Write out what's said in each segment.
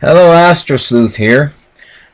Hello, astrosleuth here.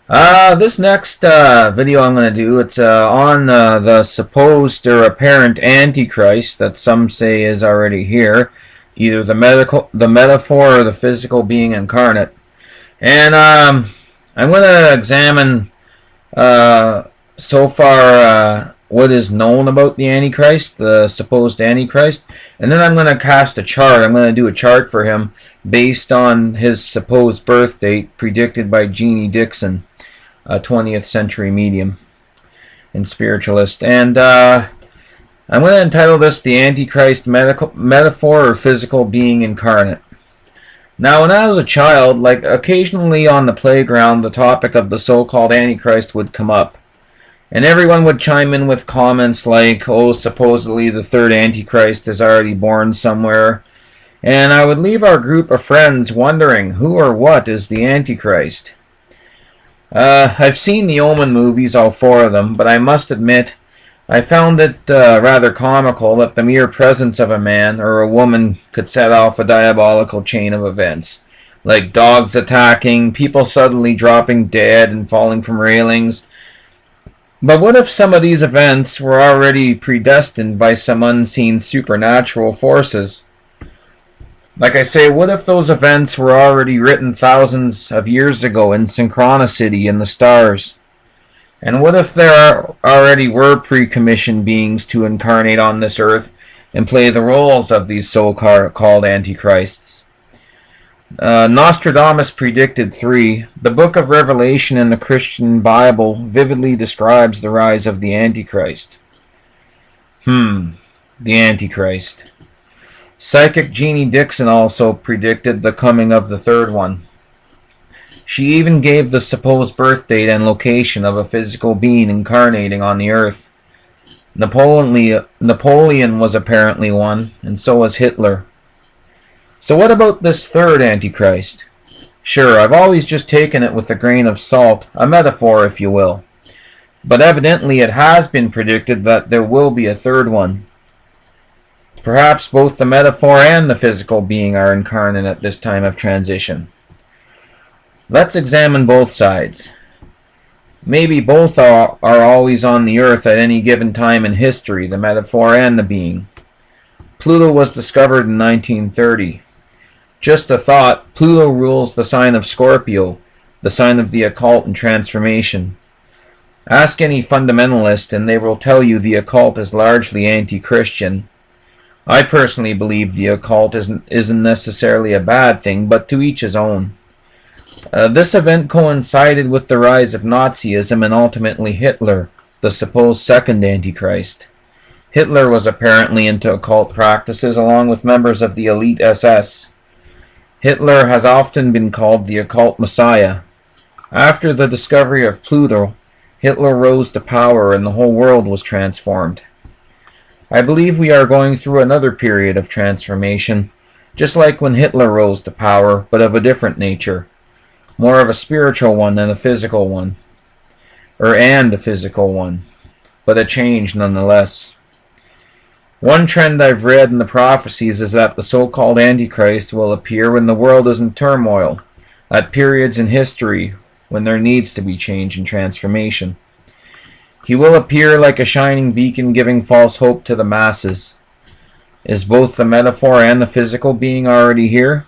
This next video I'm going to do, it's on the supposed or apparent Antichrist that some say is already here, either the metaphor or the physical being incarnate. And I'm going to examine so far what is known about the Antichrist, the supposed Antichrist, and then I'm going to cast a chart. I'm going to do a chart for him based on his supposed birth date predicted by Jeannie Dixon, a 20th century medium and spiritualist. And I'm going to entitle this The Antichrist Metaphor or Physical Being Incarnate. Now, when I was a child, like occasionally on the playground, the topic of the so-called Antichrist would come up. And everyone would chime in with comments like, oh, supposedly the third Antichrist is already born somewhere. And I would leave our group of friends wondering who or what is the Antichrist. I've seen the Omen movies, all four of them, but I must admit I found it rather comical that the mere presence of a man or a woman could set off a diabolical chain of events, like dogs attacking, people suddenly dropping dead and falling from railings. But what if some of these events were already predestined by some unseen supernatural forces? Like I say, what if those events were already written thousands of years ago in synchronicity in the stars? And what if there already were pre-commissioned beings to incarnate on this earth and play the roles of these so-called antichrists? Nostradamus predicted 3. The book of Revelation in the Christian Bible vividly describes the rise of the Antichrist. The Antichrist. Psychic Jeannie Dixon also predicted the coming of the third one. She even gave the supposed birth date and location of a physical being incarnating on the earth. Napoleon was apparently one, and so was Hitler. So what about this third Antichrist? Sure, I've always just taken it with a grain of salt, a metaphor if you will. But evidently it has been predicted that there will be a third one. Perhaps both the metaphor and the physical being are incarnate at this time of transition. Let's examine both sides. Maybe both are always on the earth at any given time in history, the metaphor and the being. Pluto was discovered in 1930. Just a thought, Pluto rules the sign of Scorpio, the sign of the occult and transformation. Ask any fundamentalist and they will tell you the occult is largely anti-Christian. I personally believe the occult isn't necessarily a bad thing, but to each his own. This event coincided with the rise of Nazism and ultimately Hitler, the supposed second Antichrist. Hitler was apparently into occult practices along with members of the elite SS. Hitler has often been called the occult messiah. After the discovery of Pluto, Hitler rose to power and the whole world was transformed. I believe we are going through another period of transformation, just like when Hitler rose to power, but of a different nature. More of a spiritual one than a physical one. And a physical one. But a change nonetheless. One trend I've read in the prophecies is that the so-called Antichrist will appear when the world is in turmoil, at periods in history when there needs to be change and transformation. He will appear like a shining beacon giving false hope to the masses. Is both the metaphor and the physical being already here?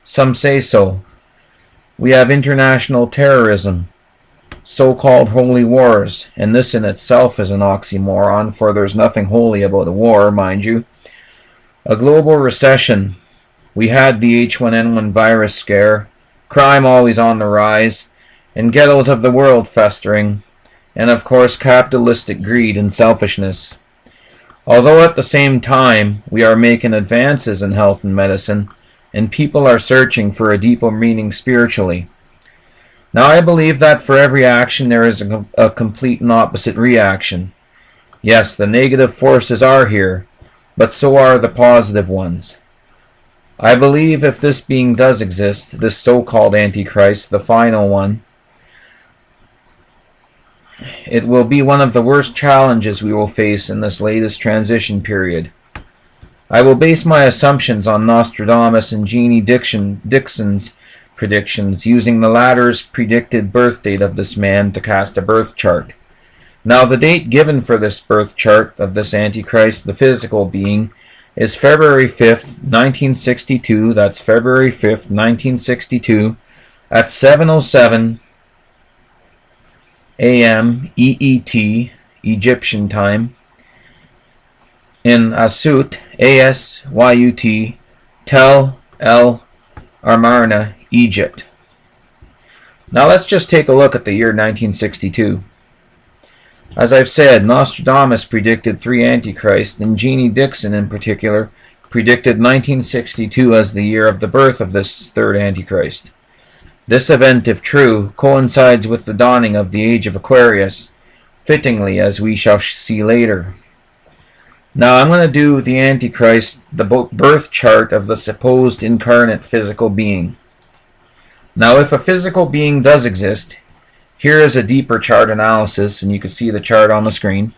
Some say so. We have international terrorism, so-called holy wars, and this in itself is an oxymoron, for there's nothing holy about a war, mind you. A global recession. We had the H1N1 virus scare, crime always on the rise, and ghettos of the world festering, and of course capitalistic greed and selfishness. Although at the same time we are making advances in health and medicine, and people are searching for a deeper meaning spiritually. Now I believe that for every action there is a complete and opposite reaction. Yes, the negative forces are here, but so are the positive ones. I believe if this being does exist, this so-called Antichrist, the final one, it will be one of the worst challenges we will face in this latest transition period. I will base my assumptions on Nostradamus and Jeannie Dixon's predictions, using the latter's predicted birth date of this man to cast a birth chart. Now, the date given for this birth chart of this Antichrist, the physical being, is February 5th, 1962. That's February 5th, 1962, at 7:07 a.m. EET, Egyptian time, in Asyut, Asyut, Tel El Amarna, Egypt. Now let's just take a look at the year 1962. As I've said, Nostradamus predicted 3 Antichrists, and Jeannie Dixon in particular predicted 1962 as the year of the birth of this third Antichrist. This event, if true, coincides with the dawning of the age of Aquarius, fittingly, as we shall see later. Now I'm going to do the Antichrist, the birth chart of the supposed incarnate physical being. Now, if a physical being does exist, here is a deeper chart analysis, and you can see the chart on the screen.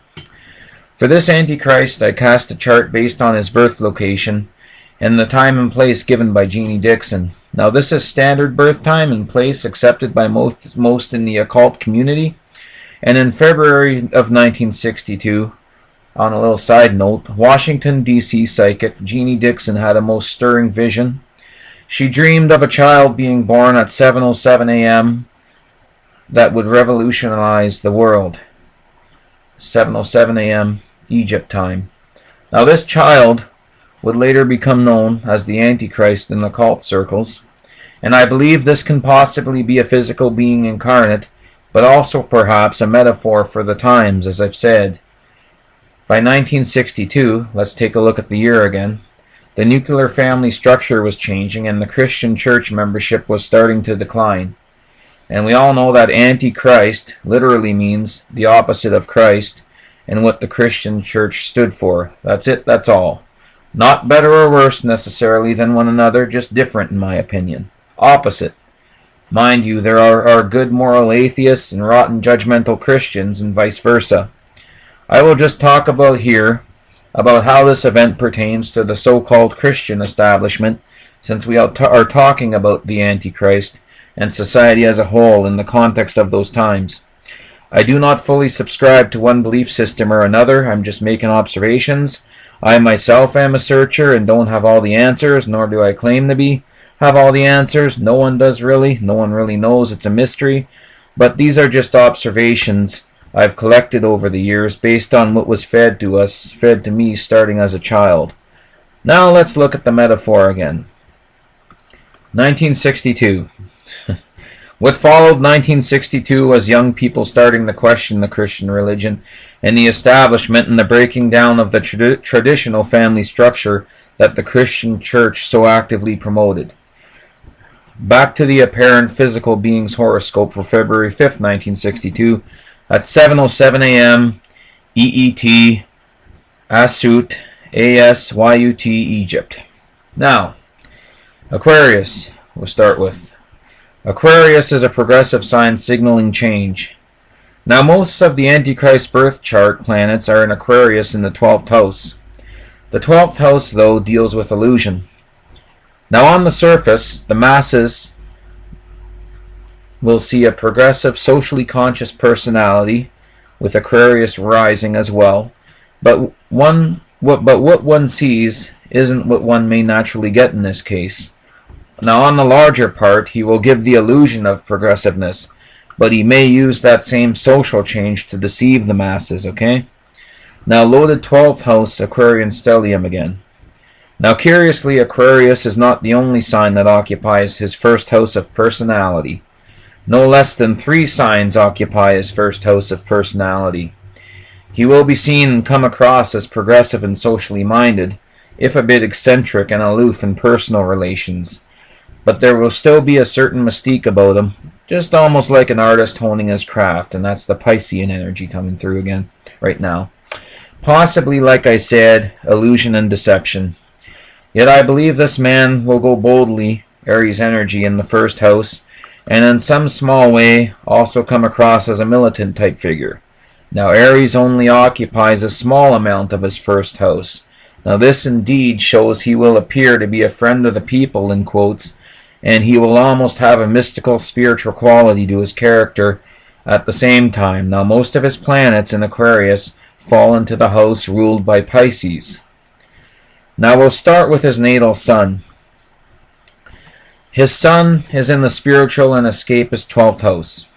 For this Antichrist, I cast a chart based on his birth location and the time and place given by Jeannie Dixon. Now, this is standard birth time and place accepted by most in the occult community. And in February of 1962, on a little side note, Washington, D.C. psychic Jeannie Dixon had a most stirring vision. She dreamed of a child being born at 7:07 a.m. that would revolutionize the world. 7:07 a.m. Egypt time. Now, this child would later become known as the Antichrist in occult circles, and I believe this can possibly be a physical being incarnate, but also perhaps a metaphor for the times, as I've said. By 1962, let's take a look at the year again, the nuclear family structure was changing and the Christian church membership was starting to decline. And we all know that Antichrist literally means the opposite of Christ and what the Christian church stood for. That's it, that's all. Not better or worse necessarily than one another, just different in my opinion. Opposite. Mind you, there are good moral atheists and rotten judgmental Christians and vice versa. I will just talk about here about how this event pertains to the so-called Christian establishment, since we are talking about the Antichrist and society as a whole in the context of those times. I do not fully subscribe to one belief system or another. I'm just making observations. I myself am a searcher and don't have all the answers, nor do I claim to have all the answers. No one does really. No one really knows. It's a mystery. But these are just observations I've collected over the years based on what was fed to me starting as a child. Now let's look at the metaphor again. 1962. What followed 1962 was young people starting to question the Christian religion and the establishment and the breaking down of the traditional family structure that the Christian church so actively promoted. Back to the apparent physical being's horoscope for February 5th, 1962, at 7:07 a.m. EET, Asyut, Asyut, Egypt. Now, Aquarius, we'll start with. Aquarius is a progressive sign signaling change. Now, most of the Antichrist birth chart planets are in Aquarius in the 12th house. The 12th house, though, deals with illusion. Now, on the surface, the masses will see a progressive, socially conscious personality, with Aquarius rising as well. But what one sees isn't what one may naturally get in this case. Now, on the larger part, he will give the illusion of progressiveness, but he may use that same social change to deceive the masses, okay? Now, loaded 12th house, Aquarian stellium again. Now, curiously, Aquarius is not the only sign that occupies his first house of personality. No less than 3 signs occupy his first house of personality. He will be seen and come across as progressive and socially minded, if a bit eccentric and aloof in personal relations. But there will still be a certain mystique about him, just almost like an artist honing his craft, and that's the Piscean energy coming through again right now. Possibly, like I said, illusion and deception. Yet I believe this man will go boldly, Aries energy in the first house, and in some small way also come across as a militant type figure. Now, Aries only occupies a small amount of his first house. Now, this indeed shows he will appear to be a friend of the people, in quotes, and he will almost have a mystical spiritual quality to his character at the same time. Now, most of his planets in Aquarius fall into the house ruled by Pisces. Now we'll start with his natal sun. His sun is in the spiritual and escapist 12th house.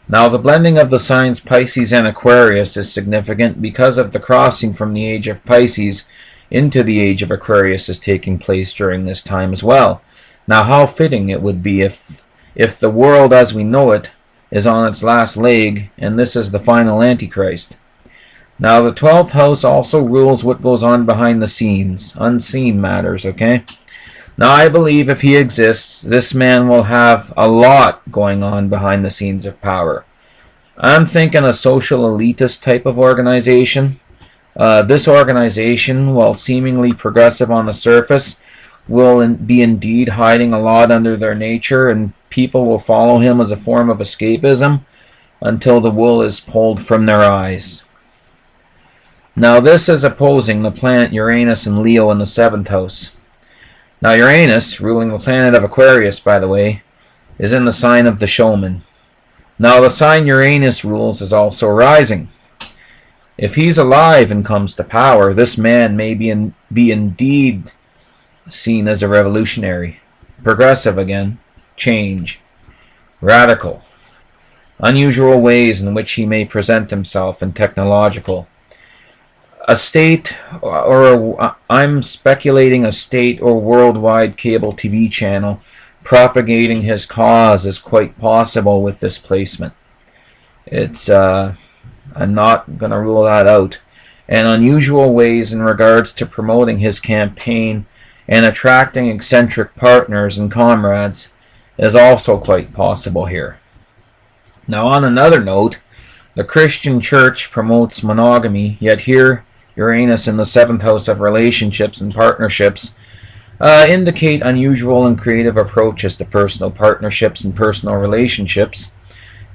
Now the blending of the signs Pisces and Aquarius is significant because of the crossing from the age of Pisces into the age of Aquarius is taking place during this time as well. Now how fitting it would be if the world as we know it is on its last leg and this is the final Antichrist. Now the 12th house also rules what goes on behind the scenes, unseen matters, okay? Now I believe if he exists, this man will have a lot going on behind the scenes of power. I'm thinking a social elitist type of organization. This organization, while seemingly progressive on the surface, will be indeed hiding a lot under their nature, and people will follow him as a form of escapism until the wool is pulled from their eyes. Now this is opposing the planet Uranus and Leo in the 7th house. Now Uranus, ruling the planet of Aquarius, by the way, is in the sign of the showman. Now the sign Uranus rules is also rising. If he's alive and comes to power, this man may be indeed seen as a revolutionary, progressive again, change, radical, unusual ways in which he may present himself, and technological. A state, or I'm speculating a state or worldwide cable TV channel propagating his cause is quite possible with this placement. It's I'm not going to rule that out. And unusual ways in regards to promoting his campaign and attracting eccentric partners and comrades is also quite possible here. Now on another note, the Christian church promotes monogamy, yet here Uranus in the 7th house of relationships and partnerships indicate unusual and creative approaches to personal partnerships and personal relationships.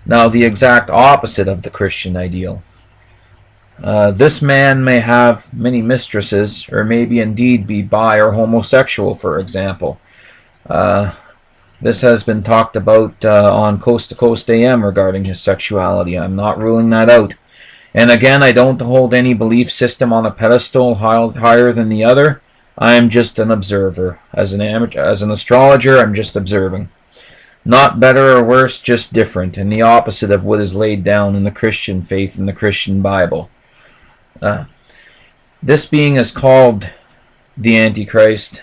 Now the exact opposite of the Christian ideal. This man may have many mistresses, or maybe indeed be bi or homosexual, for example. This has been talked about on Coast to Coast AM regarding his sexuality. I'm not ruling that out. And again, I don't hold any belief system on a pedestal higher than the other. I am just an observer. As an astrologer, I'm just observing. Not better or worse, just different, and the opposite of what is laid down in the Christian faith and the Christian Bible. This being is called the Antichrist,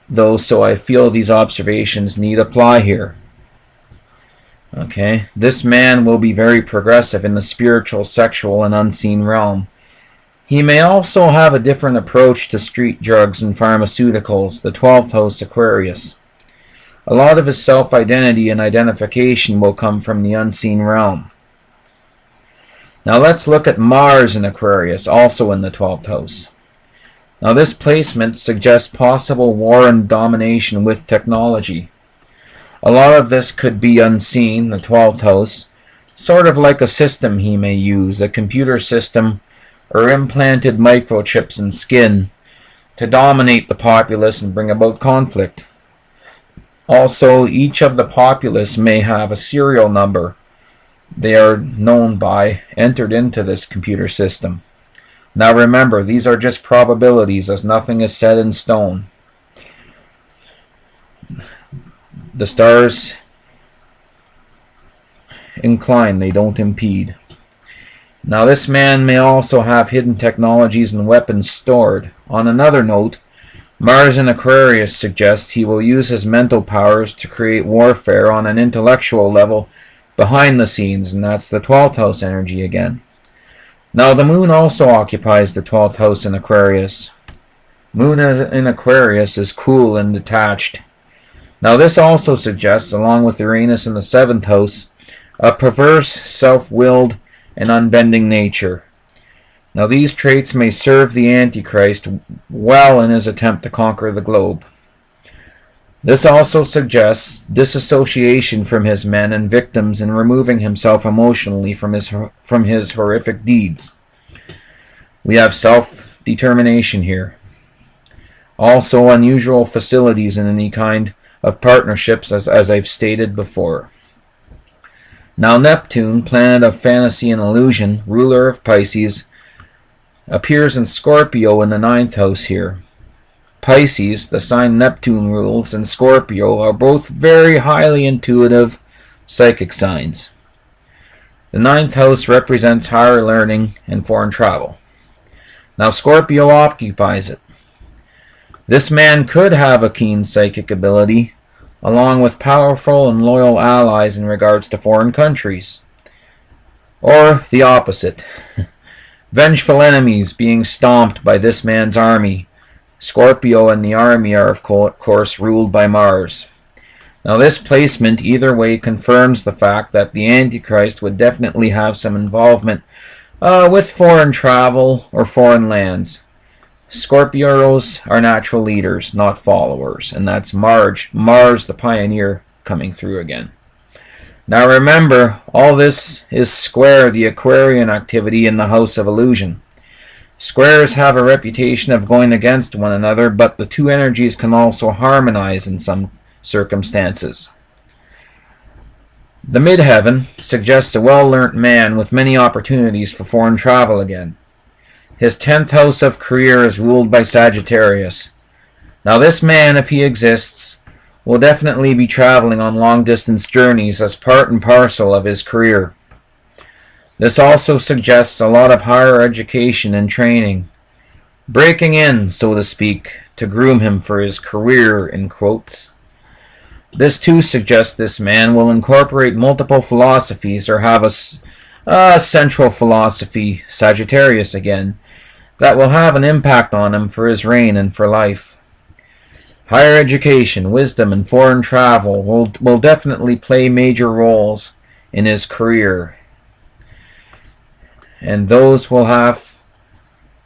though, so I feel these observations need apply here. Okay, this man will be very progressive in the spiritual, sexual, and unseen realm. He may also have a different approach to street drugs and pharmaceuticals, the 12th house Aquarius. A lot of his self-identity and identification will come from the unseen realm. Now let's look at Mars in Aquarius, also in the 12th house. Now this placement suggests possible war and domination with technology. A lot of this could be unseen, the 12th house, sort of like a system he may use, a computer system or implanted microchips in skin to dominate the populace and bring about conflict. Also, each of the populace may have a serial number they are known by entered into this computer system. Now remember, these are just probabilities, as nothing is set in stone. The stars incline, they don't impede. Now this man may also have hidden technologies and weapons stored. On another note, Mars in Aquarius suggests he will use his mental powers to create warfare on an intellectual level behind the scenes, and that's the 12th house energy again. Now the moon also occupies the 12th house in Aquarius. Moon in Aquarius is cool and detached. Now this also suggests, along with Uranus in the 7th house, a perverse, self-willed, and unbending nature. Now these traits may serve the Antichrist well in his attempt to conquer the globe. This also suggests disassociation from his men and victims and removing himself emotionally from his horrific deeds. We have self-determination here. Also unusual facilities in any kind of partnerships, as I've stated before. Now Neptune, planet of fantasy and illusion, ruler of Pisces, appears in Scorpio in the 9th house here. Pisces, the sign Neptune rules, and Scorpio are both very highly intuitive psychic signs. The 9th house represents higher learning and foreign travel. Now Scorpio occupies it. This man could have a keen psychic ability, along with powerful and loyal allies in regards to foreign countries. Or the opposite. Vengeful enemies being stomped by this man's army. Scorpio and the army are, of course, ruled by Mars. Now this placement either way confirms the fact that the Antichrist would definitely have some involvement with foreign travel or foreign lands. Scorpios are natural leaders, not followers, and that's Mars the pioneer, coming through again. Now remember, all this is square the Aquarian activity in the House of Illusion. Squares have a reputation of going against one another, but the two energies can also harmonize in some circumstances. The midheaven suggests a well-learnt man with many opportunities for foreign travel again. His 10th house of career is ruled by Sagittarius. Now this man, if he exists, will definitely be traveling on long-distance journeys as part and parcel of his career. This also suggests a lot of higher education and training, breaking in, so to speak, to groom him for his career, in quotes. This too suggests this man will incorporate multiple philosophies or have a central philosophy, Sagittarius again, that will have an impact on him for his reign and for life. Higher education, wisdom, and foreign travel will definitely play major roles in his career. And those will have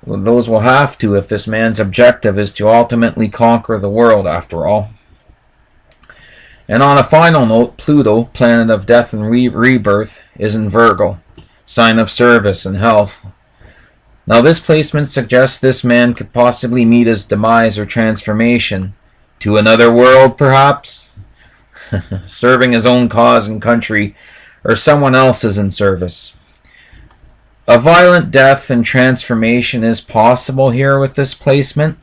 to if this man's objective is to ultimately conquer the world, after all. And on a final note, Pluto, planet of death and rebirth, is in Virgo, sign of service and health. Now this placement suggests this man could possibly meet his demise or transformation to another world, perhaps, serving his own cause and country, or someone else's in service. A violent death and transformation is possible here with this placement.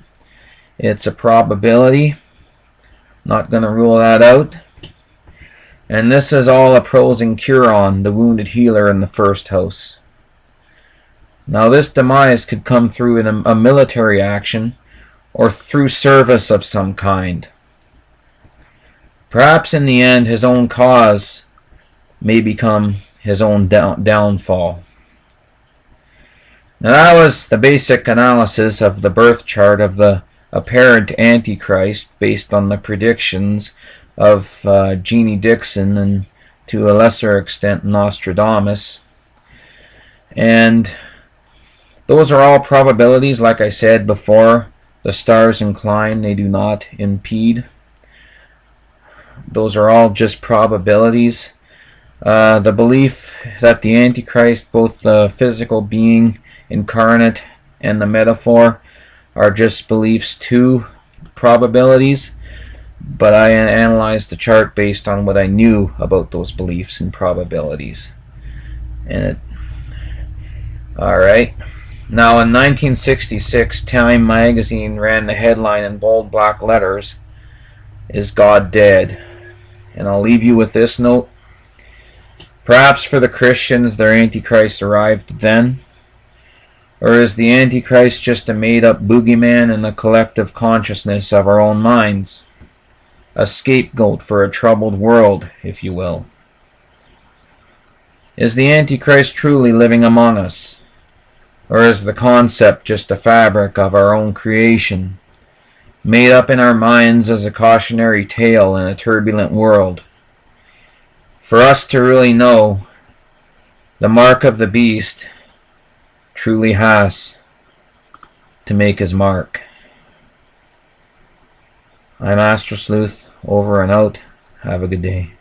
It's a probability. Not going to rule that out. And this is all opposing Chiron, the wounded healer in the 1st house. Now this demise could come through in a military action or through service of some kind. Perhaps in the end his own cause may become his own downfall. Now that was the basic analysis of the birth chart of the apparent Antichrist based on the predictions of Jeannie Dixon and to a lesser extent Nostradamus. And those are all probabilities, like I said before. The stars incline, they do not impede. Those are all just probabilities. The belief that the Antichrist, both the physical being, incarnate, and the metaphor, are just beliefs too, probabilities. But I analyzed the chart based on what I knew about those beliefs and probabilities. Alright. Now in 1966, Time magazine ran the headline in bold black letters, "Is God Dead?" And I'll leave you with this note. Perhaps for the Christians their Antichrist arrived then. Or is the Antichrist just a made-up boogeyman in the collective consciousness of our own minds? A scapegoat for a troubled world, if you will. Is the Antichrist truly living among us? Or is the concept just a fabric of our own creation, made up in our minds as a cautionary tale in a turbulent world? For us to really know, the mark of the beast truly has to make his mark. I'm astrosleuth, over and out. Have a good day.